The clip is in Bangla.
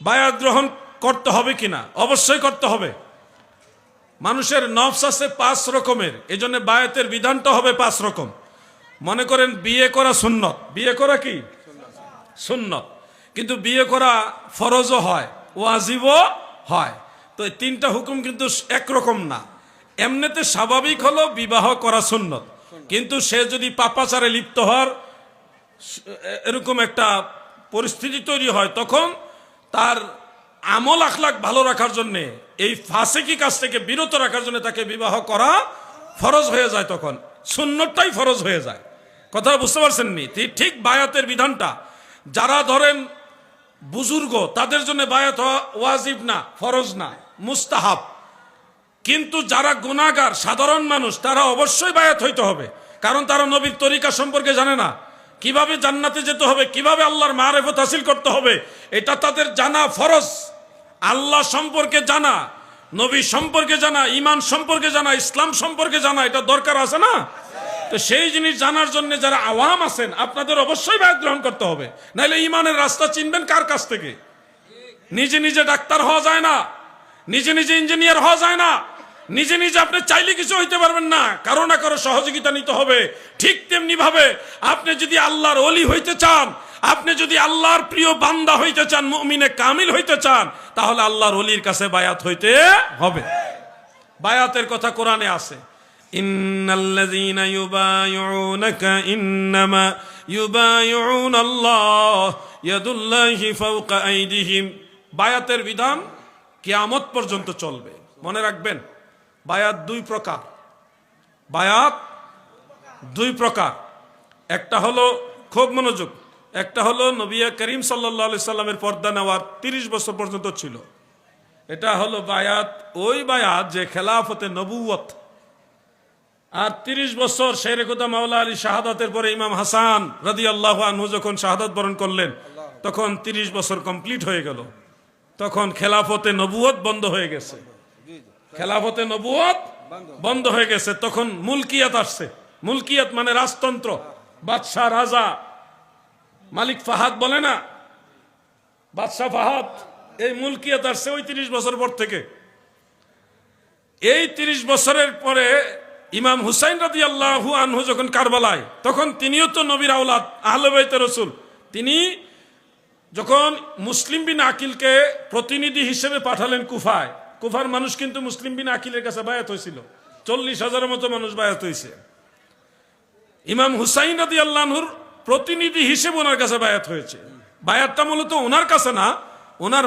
বায়াত গ্রহণ করতে হবে কিনা? অবশ্যই করতে হবে। মানুষের নফস আছে 5 রকমের, এই জন্য বায়াতের বিধানটা হবে 5 রকম। মনে করেন বিয়ে করা সুন্নত, বিয়ে করা কি সুন্নত, কিন্তু বিয়ে করা ফরজও হয়, ওয়াজিবও হয়। তো এই 3টা হুকুম কিন্তু একরকম না। এমনিতে স্বাভাবিক হলো বিবাহ করা সুন্নত, কিন্তু সে যদি পাপাচারে লিপ্ত হওয়ার এরকম একটা পরিস্থিতি তৈরি হয়, তখন তার আমল আখলাক ভালো রাখার জন্য, এই ফাসিকি কাজ থেকে বিরত রাখার জন্য তাকে বিবাহ করা ফরজ হয়ে যায়, তখন সুন্নতটাই ফরজ হয়ে যায়। কথা বুঝতে পারছেন নি? ঠিক বায়াতের বিধানটা, যারা ধরেন বুজুর্গ তাদের জন্য বায়াত হওয়া ওয়াজিব না, ফরজ না, মুস্তাহাব। কিন্তু যারা গুনাহগার সাধারণ মানুষ, তারা অবশ্যই বায়াত হইতে হবে, কারণ তারা নবীর তরিকা সম্পর্কে জানে না। কিভাবে জান্নাতে যেতে হবে, কিভাবে আল্লাহর মারিফত হাসিল করতে হবে, এটা তাদের জানা ফরজ। আল্লাহ সম্পর্কে জানা, নবী সম্পর্কে জানা, ঈমান সম্পর্কে জানা, ইসলাম সম্পর্কে জানা, এটা দরকার আছে না? তো সেই জিনিস জানার জন্য যারা আওয়াম আছেন, আপনাদের অবশ্যই বায়াত গ্রহণ করতে হবে, নাহলে ঈমানের রাস্তা চিনবেন কার কাছ থেকে? নিজে নিজে ডাক্তার হওয়া যায় না, নিজে নিজে ইঞ্জিনিয়ার হওয়া যায় না, নিজে নিজে আপনি চাইলে কিছু হইতে পারবেন না, কারো না কারো সহযোগিতা নিতে হবে। ঠিক তেমনি ভাবে আপনি যদি আল্লাহর ওলি হইতে চান, আপনি যদি আল্লাহর প্রিয় বান্দা হইতে চান, মুমিনে কামিল হইতে চান, তাহলে আল্লাহর ওলির কাছে বায়াত হইতে হবে। বায়াতের কথা কোরআনে আছে, ইন্নাল্লাযীনা ইউবাইউনাকা ইন্নামা ইউবাইউনাল্লাহ ইয়াদুল্লাহি ফাওকা আইদিহিম। বায়াতের বিধান কিয়ামত পর্যন্ত চলবে। মনে রাখবেন, বায়াত 2 প্রকার। বায়াত 2 প্রকার। একটা হলো, খুব মনোযোগ, একটা হলো নবী করিম সাল্লাল্লাহু আলাইহি সাল্লামের পর্দা নেওয়ার 30 বছর পর্যন্ত ছিল। এটা হলো বায়াত, ওই বায়াত যে খেলাফতে নবুয়ত। আর 30 বছর শেরেখুদা মাওলা আলী শাহাদাতের পরে ইমাম হাসান রাদিয়াল্লাহু আনহু যখন শাহাদাত বরণ করলেন, তখন 30 বছর কমপ্লিট হয়ে গেল। তখন খেলাফতে নবুয়ত বন্ধ হয়ে গেছে, খেলাফতে নবুয়ত বন্ধ হয়ে গেছে। তখন মুলকিয়াত আসছে। মুলকিয়াত মানে রাজতন্ত্র, বাদশাহ, রাজা, মালিক ফাহাদ বলে না, বাদশাহ ফাহাদ, এই মুলকিয়াত আসছে ওই 30 বছর পর থেকে। এই 30 বছরের পরে ইমাম হুসাইন রাদিয়াল্লাহু আনহু যখন কারবালায়, তখন তিনিও তো নবীর আওলাদ, আহলে বাইতে রাসূল। তিনি যখন মুসলিম বিন আকিলকে প্রতিনিধি হিসেবে পাঠালেন কুফায়, কুফার মানুষ কিন্তু মুসলিম বিন আকিলের কাছে বায়াত হয়েছিল, 40,000-এর মতো মানুষ বায়াত হয়েছে। ইমাম হুসাইন রাদিয়াল্লাহু আনহুর প্রতিনিধি হিসেবে ওনার কাছে বায়াত হয়েছে। বায়াতটা মূলত ওনার কাছে না, ওনার